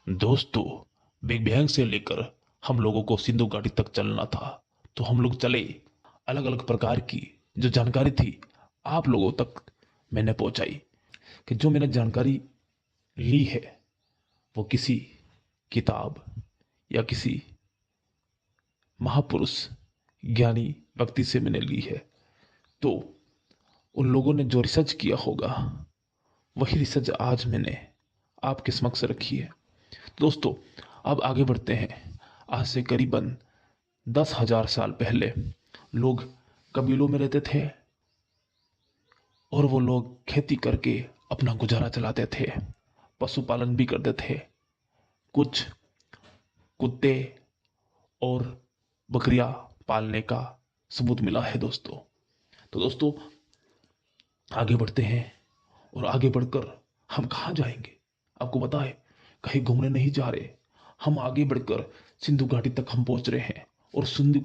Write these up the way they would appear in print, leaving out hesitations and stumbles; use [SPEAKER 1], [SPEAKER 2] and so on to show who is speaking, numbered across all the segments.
[SPEAKER 1] दोस्तों, big bang से लेकर हम लोगों को सिंधु घाटी तक चलना था, तो हम लोग चले। अलग अलग प्रकार की जो जानकारी थी आप लोगों तक मैंने पहुंचाई। कि जो मैंने जानकारी ली है वो किसी किताब या किसी महापुरुष ज्ञानी व्यक्ति से मैंने ली है। तो उन लोगों ने जो रिसर्च किया होगा वही रिसर्च आज मैंने आपके समक्ष रखी है। दोस्तों, अब आगे बढ़ते हैं। आज से करीबन 10,000 साल पहले लोग कबीलों में रहते थे और वो लोग खेती करके अपना गुजारा चलाते थे, पशुपालन भी करते थे। कुछ कुत्ते और बकरियां पालने का सबूत मिला है दोस्तों। तो दोस्तों, आगे बढ़ते हैं और आगे बढ़कर हम कहाँ जाएंगे आपको पता है। कहीं घूमने नहीं जा रहे, हम आगे बढ़कर सिंधु घाटी तक हम पहुंच रहे हैं और सिंधु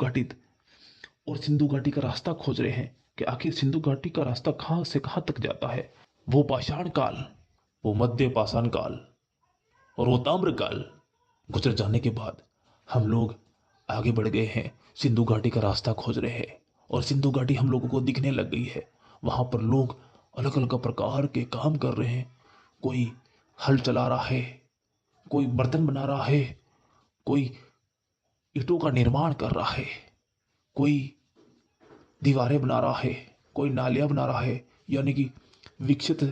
[SPEAKER 1] घाटी का रास्ता खोज रहे हैं कि आखिर सिंधु घाटी का रास्ता कहाँ से कहाँ तक जाता है। वो पाषाण काल, वो मध्य पाषाण काल और वो ताम्र काल गुजर जाने के बाद हम लोग आगे बढ़ गए हैं, सिंधु घाटी का रास्ता खोज रहे हैं और सिंधु घाटी हम लोगों को दिखने लग गई है। वहां पर लोग अलग अलग प्रकार के काम कर रहे हैं। कोई हल चला रहा है, कोई बर्तन बना रहा है, कोई ईंटों का निर्माण कर रहा है, कोई दीवारें बना रहा है, कोई नालियां बना रहा है, यानी कि विकसित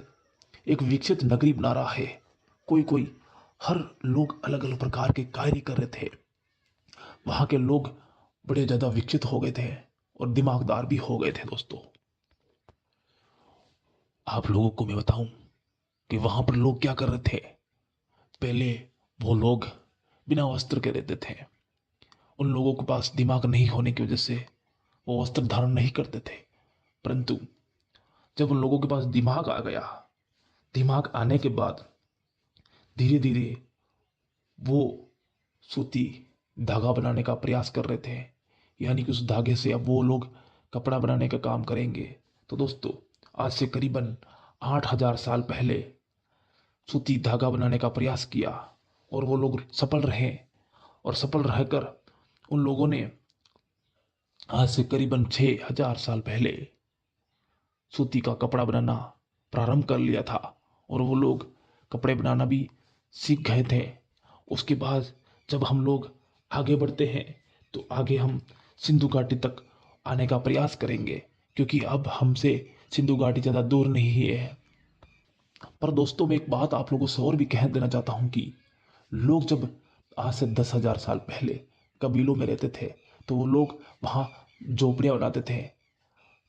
[SPEAKER 1] एक विकसित नगरी बना रहा है। कोई कोई हर लोग अलग अलग प्रकार के कार्य कर रहे थे। वहां के लोग बड़े ज्यादा विकसित हो गए थे और दिमागदार भी हो गए थे दोस्तों। आप लोगों को मैं बताऊं कि वहां पर लोग क्या कर रहे थे। पहले वो लोग बिना वस्त्र के रहते थे। उन लोगों के पास दिमाग नहीं होने की वजह से वो वस्त्र धारण नहीं करते थे। परंतु जब उन लोगों के पास दिमाग आ गया, दिमाग आने के बाद धीरे धीरे वो सूती धागा बनाने का प्रयास कर रहे थे, यानी कि उस धागे से अब वो लोग कपड़ा बनाने का काम करेंगे। तो दोस्तों, आज से करीबन 8,000 साल पहले सूती धागा बनाने का प्रयास किया और वो लोग सफल रहे। और सफल रहकर उन लोगों ने आज से करीबन 6,000 साल पहले सूती का कपड़ा बनाना प्रारंभ कर लिया था और वो लोग कपड़े बनाना भी सीख गए थे। उसके बाद जब हम लोग आगे बढ़ते हैं तो आगे हम सिंधु घाटी तक आने का प्रयास करेंगे, क्योंकि अब हमसे सिंधु घाटी ज़्यादा दूर नहीं है। पर दोस्तों, मैं एक बात आप लोगों से और भी कह देना चाहता हूँ कि लोग जब आज से 10,000 साल पहले कबीलों में रहते थे तो वो लोग वहाँ झोपड़ियाँ बनाते थे।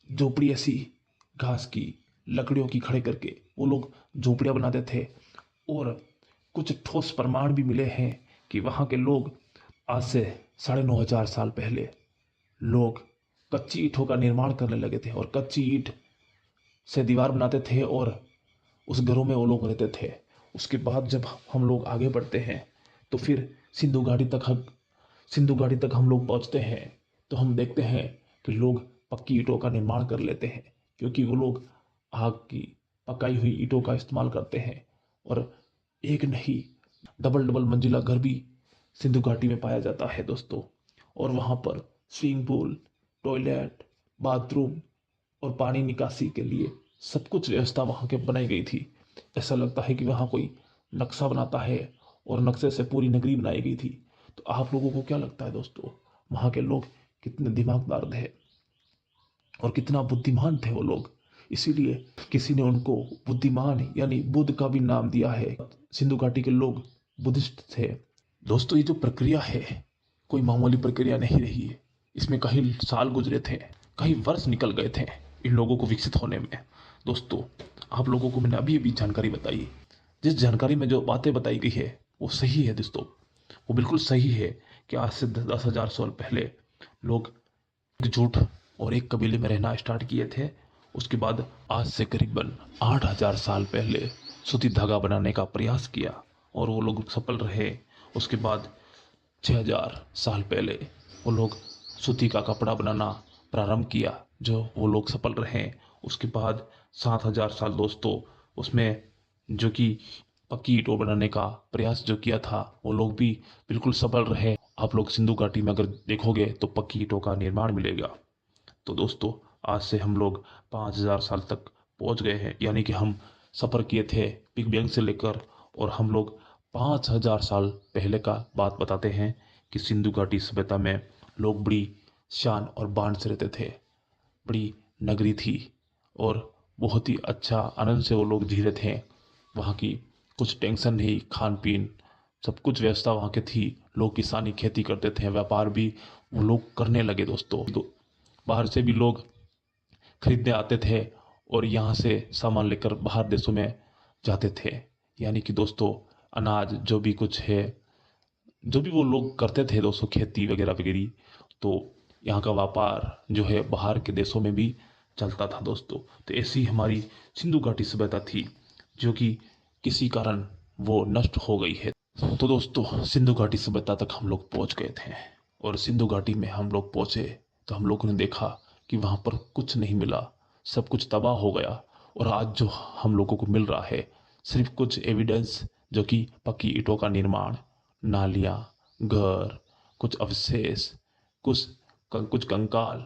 [SPEAKER 1] झोपड़ी ऐसी घास की लकड़ियों की खड़े करके वो लोग झोपड़ियाँ बनाते थे। और कुछ ठोस प्रमाण भी मिले हैं कि वहाँ के लोग आज से 9,500 साल पहले लोग कच्ची ईंटों का निर्माण करने लगे थे और कच्ची ईंट से दीवार बनाते थे और उस घरों में वो लोग रहते थे। उसके बाद जब हम लोग आगे बढ़ते हैं तो फिर सिंधु घाटी तक हम लोग पहुंचते हैं तो हम देखते हैं कि लोग पक्की ईंटों का निर्माण कर लेते हैं, क्योंकि वो लोग आग की पकाई हुई ईंटों का इस्तेमाल करते हैं। और एक नहीं, डबल डबल मंजिला घर भी सिंधु घाटी में पाया जाता है दोस्तों। और वहाँ पर स्विमिंग पूल, टॉयलेट, बाथरूम और पानी निकासी के लिए सब कुछ व्यवस्था वहाँ के बनाई गई थी। ऐसा लगता है कि वहाँ कोई नक्शा बनाता है और नक्शे से पूरी नगरी बनाई गई थी। तो आप लोगों को क्या लगता है दोस्तों, वहाँ के लोग कितने दिमागदार थे और कितना बुद्धिमान थे वो लोग। इसीलिए किसी ने उनको बुद्धिमान यानी बुद्ध का भी नाम दिया है। सिंधु घाटी के लोग बुद्धिस्ट थे। दोस्तों, ये जो प्रक्रिया है कोई मामूली प्रक्रिया नहीं रही है। इसमें कई साल गुजरे थे, कई वर्ष निकल गए थे इन लोगों को विकसित होने में। दोस्तों, आप लोगों को मैंने अभी अभी जानकारी बताई। जिस जानकारी में जो बातें बताई गई है वो सही है दोस्तों, वो बिल्कुल सही है कि आज से 10,000 साल पहले लोग एकजुट और एक कबीले में रहना स्टार्ट किए थे। उसके बाद आज से करीबन 8,000 साल पहले सूती धागा बनाने का प्रयास किया और वो लोग सफल रहे। उसके बाद 6,000 साल पहले वो लोग सूती का कपड़ा बनाना प्रारंभ किया, जो वो लोग सफल रहे। उसके बाद 7,000 साल दोस्तों उसमें जो कि पक्की ईंटों बनाने का प्रयास जो किया था वो लोग भी बिल्कुल सफल रहे। आप लोग सिंधु घाटी में अगर देखोगे तो पक्की ईंटों का निर्माण मिलेगा। तो दोस्तों, आज से हम लोग 5000 साल तक पहुंच गए हैं, यानी कि हम सफ़र किए थे बिग बैंग से लेकर, और हम लोग 5000 साल पहले का बात बताते हैं कि सिंधु घाटी सभ्यता में लोग बड़ी शान और बान से रहते थे। बड़ी नगरी थी और बहुत ही अच्छा आनंद से वो लोग जी रहे थे। वहाँ की कुछ टेंशन नहीं, खान पीन सब कुछ व्यवस्था वहाँ की थी। लोग किसानी खेती करते थे, व्यापार भी वो लोग करने लगे दोस्तों। बाहर से भी लोग खरीदने आते थे और यहाँ से सामान लेकर बाहर देशों में जाते थे। यानी कि दोस्तों, अनाज जो भी कुछ है, जो भी वो लोग करते थे दोस्तों, खेती वगैरह वगैरह, तो यहाँ का व्यापार जो है बाहर के देशों में भी चलता था दोस्तों। तो ऐसी हमारी सिंधु घाटी सभ्यता थी जो कि किसी कारण वो नष्ट हो गई है। तो दोस्तों, सिंधु घाटी सभ्यता तक हम लोग पहुँच गए थे, और सिंधु घाटी में हम लोग पहुँचे तो हम लोगों ने देखा कि वहाँ पर कुछ नहीं मिला, सब कुछ तबाह हो गया। और आज जो हम लोगों को मिल रहा है सिर्फ कुछ एविडेंस, जो कि पक्की ईंटों का निर्माण, नालियाँ, घर, कुछ अवशेष, कुछ कंकाल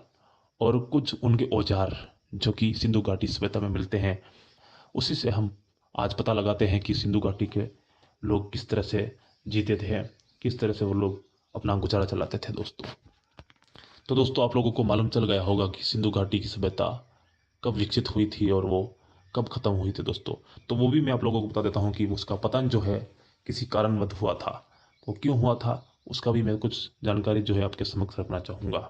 [SPEAKER 1] और कुछ उनके औजार जो कि सिंधु घाटी सभ्यता में मिलते हैं। उसी से हम आज पता लगाते हैं कि सिंधु घाटी के लोग किस तरह से जीते थे, किस तरह से वो लोग अपना गुजारा चलाते थे दोस्तों। तो दोस्तों, आप लोगों को मालूम चल गया होगा कि सिंधु घाटी की सभ्यता कब विकसित हुई थी और वो कब ख़त्म हुई थी दोस्तों। तो वो भी मैं आप लोगों को बता देता हूँ कि उसका पतन जो है किसी कारणवश हुआ था। वो क्यों हुआ था उसका भी मैं कुछ जानकारी जो है आपके समक्ष रखना चाहूँगा।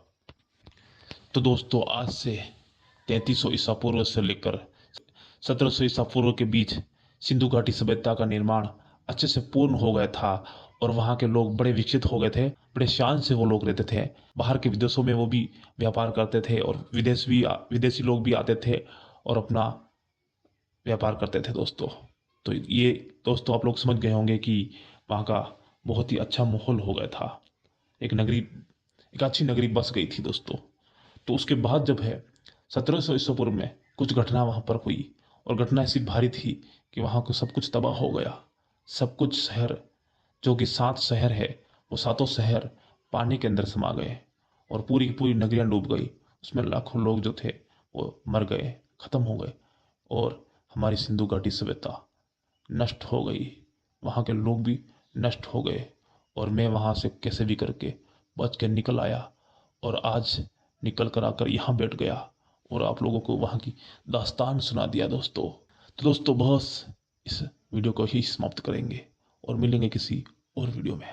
[SPEAKER 1] तो दोस्तों, आज से 3300 ईसा पूर्व से लेकर 1700 ईसा पूर्व के बीच सिंधु घाटी सभ्यता का निर्माण अच्छे से पूर्ण हो गया था, और वहाँ के लोग बड़े विकसित हो गए थे। बड़े शान से वो लोग रहते थे। बाहर के विदेशों में वो भी व्यापार करते थे, और विदेशी लोग भी आते थे और अपना व्यापार करते थे दोस्तों। तो ये दोस्तों, आप लोग समझ गए होंगे कि वहाँ का बहुत ही अच्छा माहौल हो गया था। एक नगरी, एक अच्छी नगरी बस गई थी दोस्तों। तो उसके बाद जब है 1700 ईसा पूर्व में कुछ घटना वहाँ पर हुई, और घटना ऐसी भारी थी कि वहाँ को सब कुछ तबाह हो गया। सब कुछ शहर, जो कि 7 शहर है, वो सातों शहर पानी के अंदर समा गए, और पूरी की पूरी नगरियाँ डूब गई। उसमें लाखों लोग जो थे वो मर गए, ख़त्म हो गए, और हमारी सिंधु घाटी सभ्यता नष्ट हो गई। वहाँ के लोग भी नष्ट हो गए, और मैं वहाँ से कैसे भी करके बच के निकल आया, और आज निकल कर आकर यहाँ बैठ गया और आप लोगों को वहाँ की दास्तान सुना दिया दोस्तों। तो दोस्तों, बस इस वीडियो को ही समाप्त करेंगे और मिलेंगे किसी और वीडियो में।